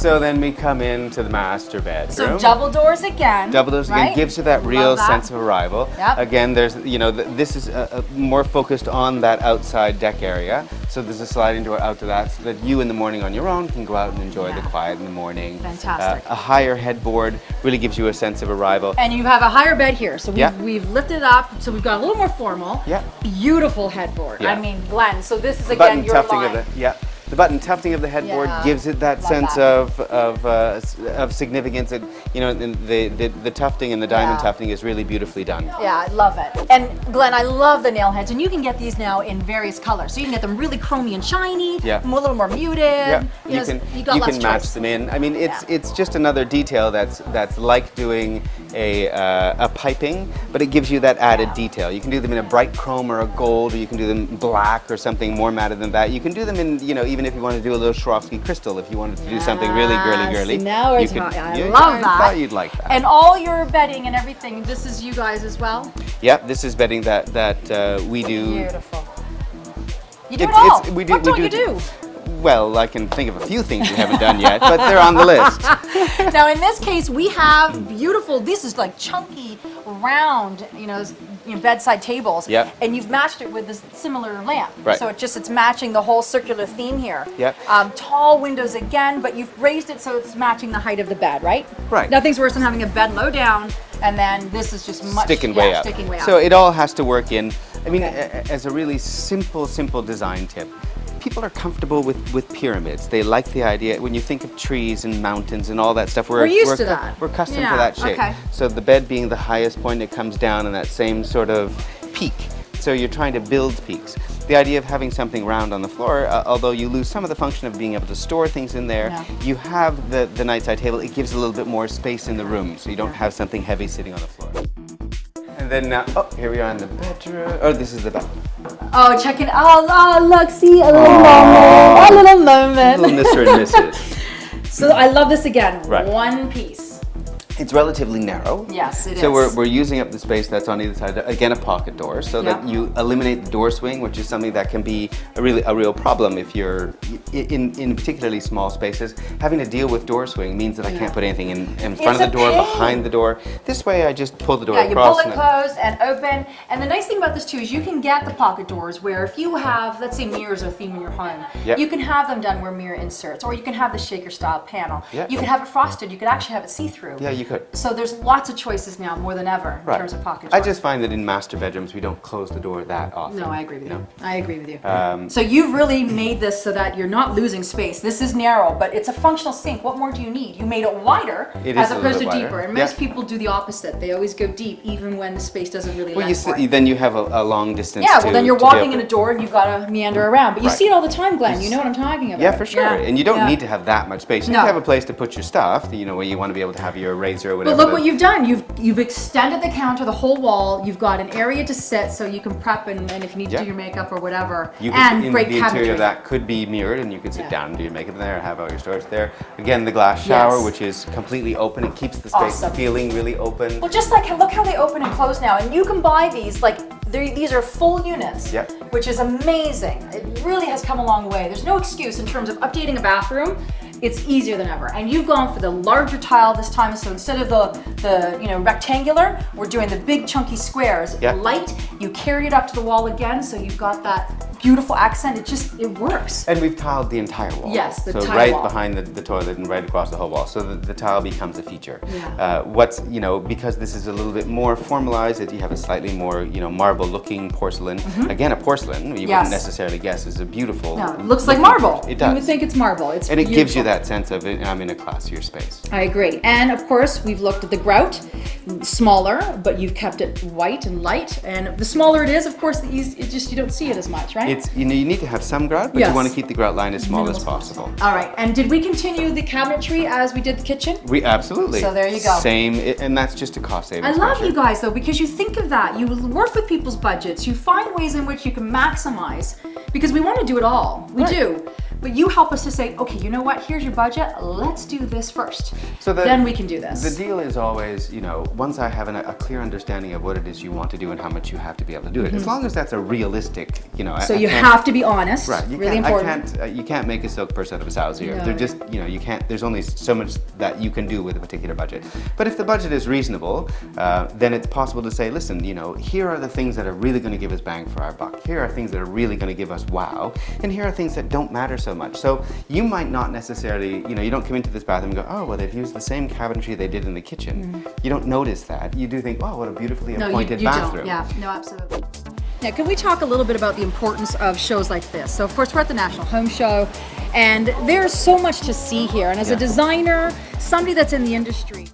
So then we come into the master bedroom. So double doors again. Double doors again, right? gives you that real sense of arrival. Yep. Again, there's, you know, this is more focused on that outside deck area. So there's a sliding door out to that, so that you in the morning on your own can go out and enjoy the quiet in the morning. Fantastic. A higher headboard really gives you a sense of arrival. And you have a higher bed here, so we've lifted it up, so we've got a little more formal. Yeah. Beautiful headboard. Yeah. I mean, Glenn. So this is again your line. The button tufting of the headboard gives it that sense of significance. That, you know, the tufting and the diamond tufting is really beautifully done. Yeah, I love it. And Glenn, I love the nail heads, and you can get these now in various colors. So you can get them really chromy and shiny, a little more muted. Yeah, you can match them in. I mean, it's just another detail that's like doing a piping, but it gives you that added detail. You can do them in a bright chrome or a gold, or you can do them black or something more matted than that. You can do them in, you know, even if you want to do a little Swarovski crystal, if you wanted to do something really girly. Now we're talking. I love that. I thought you'd like that. And all your bedding and everything, this is you guys as well? Yep, this is bedding that we do. Beautiful. You do it all. What don't you do? Well, I can think of a few things we haven't done yet, but they're on the list. Now, in this case, we have beautiful, this is like chunky, round, bedside tables. Yep. And you've matched it with this similar lamp. Right. So it's matching the whole circular theme here. Yep. Tall windows again, but you've raised it so it's matching the height of the bed, right? Right. Nothing's worse than having a bed low down, and then this is just much sticking way up. So it all has to work in. I mean, as a really simple design tip, people are comfortable with pyramids. They like the idea. When you think of trees and mountains and all that stuff, we're used to that. We're accustomed to that shape. Okay. So the bed being the highest point, it comes down in that same sort of peak. So you're trying to build peaks. The idea of having something round on the floor, although you lose some of the function of being able to store things in there, you have the nightside table. It gives a little bit more space in the room, so you don't have something heavy sitting on the floor. And then, here we are in the bedroom. Oh, this is the bathroom. Oh, check it out. Oh, look, see, a little moment. Little Mr. and Mrs. So I love this again. Right. One piece. It's relatively narrow. Yes, it is. So we're using up the space that's on either side. Again, a pocket door, so that you eliminate the door swing, which is something that can be a real problem if you're in particularly small spaces. Having to deal with door swing means that I can't put anything in front of the door, behind the door. This way, I just pull the door across. You pull it closed and open. And the nice thing about this too is you can get the pocket doors where if you have, let's say, mirrors or theme in your home, you can have them done where mirror inserts, or you can have the shaker style panel. You can have it frosted. You could actually have it see-through. Yeah, you could. So there's lots of choices now, more than ever, in terms of pocket doors. I just find that in master bedrooms, we don't close the door that often. No, I agree with you. I agree with you. So you've really made this so that you're not losing space. This is narrow, but it's a functional sink. What more do you need? You made it wider as opposed to deeper. And most people do the opposite. They always go deep, even when the space doesn't really let for it. Then you have a long distance. Yeah, well, then you're walking in a door and you've got to meander around. But you see it all the time, Glenn. You know what I'm talking about. Yeah, for sure. And you don't need to have that much space. You need to have a place to put your stuff, where you want to be able to have your razor or whatever. But look what you've done. You've extended the counter, the whole wall. You've got an area to sit so you can prep and if you need to do your makeup or whatever. The Great cabinetry. interior of that could be mirrored, and you could sit down and do your makeup in there, have all your storage there. Again, the glass shower, which is completely open. It keeps the space feeling really open. Well, just like look how they open and close now, and you can buy these these are full units, which is amazing. It really has come a long way. There's no excuse in terms of updating a bathroom. It's easier than ever. And you've gone for the larger tile this time, so instead of the rectangular, we're doing the big chunky squares. Light, you carry it up to the wall again, so you've got that beautiful accent. It works. And we've tiled the entire wall. Yes, the tile right wall. behind the toilet and right across the whole wall. So the tile becomes a feature. Yeah. Because this is a little bit more formalized, you have a slightly more, marble looking porcelain. Again, a porcelain, you wouldn't necessarily guess is a beautiful. No, it looks like marble. It does. You would think it's marble. It's and beautiful. It gives you that sense of I'm in a classier space. I agree. And of course, we've looked at the grout, smaller, but you've kept it white and light. And the smaller it is, of course, you don't see it as much, right? It's you need to have some grout, but you want to keep the grout line as small as possible. All right. And did we continue the cabinetry as we did the kitchen? We absolutely. So there you go. Same, and that's just a cost savings. I love you guys though, because you think of that. You work with people's budgets. You find ways in which you can maximize, because we want to do it all. We do. but you help us to say, okay, you know what? Here's your budget. Let's do this first. So then we can do this. The deal is always, you know, once I have a clear understanding of what it is you want to do and how much you have to be able to do it, as long as that's a realistic, you know. So you have to be honest. Right. Really important. You can't make a silk purse out of a sow's ear. No. They're just, you know, you can't. There's only so much that you can do with a particular budget. But if the budget is reasonable, then it's possible to say, listen, you know, here are the things that are really going to give us bang for our buck. Here are things that are really going to give us wow, and here are things that don't matter so much. So you might not necessarily, you know, you don't come into this bathroom and go, oh, well, they've used the same cabinetry they did in the kitchen. You don't notice that. You do think, oh, what a beautifully appointed bathroom. Don't. Yeah, no, absolutely. Now, can we talk a little bit about the importance of shows like this? So, of course, we're at the National Home Show, and there's so much to see here. And as a designer, somebody that's in the industry.